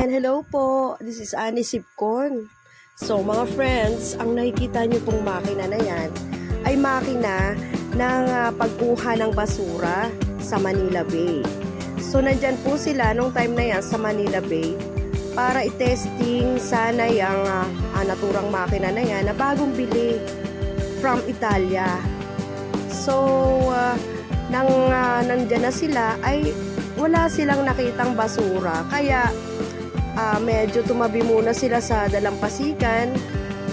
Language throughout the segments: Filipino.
Ayan, hello po. This is Annie Sipcon. So, mga friends, ang nakikita nyo pong makina na yan ay makina ng pagkuha ng basura sa Manila Bay. So, nandyan po sila nung time na yan sa Manila Bay para i-testing sana yung naturang makina na yan na bagong bili from Italia. So, nandyan na sila ay wala silang nakitang basura. Kaya, medyo tumabi muna sila sa dalampasigan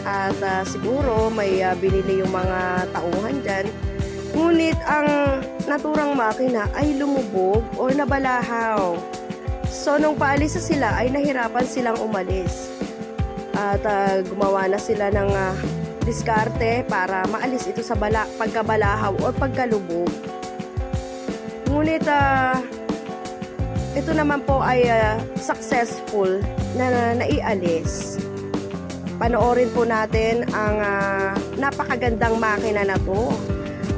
at siguro may binili yung mga tauhan dyan. Ngunit ang naturang makina ay lumubog o nabalahaw. So nung paalis na sila ay nahirapan silang umalis. At gumawa na sila ng diskarte para maalis ito sa pagkabalahaw o pagkalubog. Ngunit ito naman po ay successful na naialis. Panoorin po natin ang napakagandang makina na to.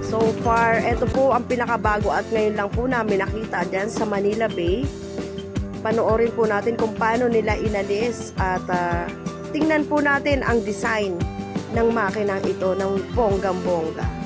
So far, ito po ang pinakabago at ngayon lang po namin nakita dyan sa Manila Bay. Panoorin po natin kung paano nila inalis at tingnan po natin ang design ng makinang ito ng bonggang-bongga.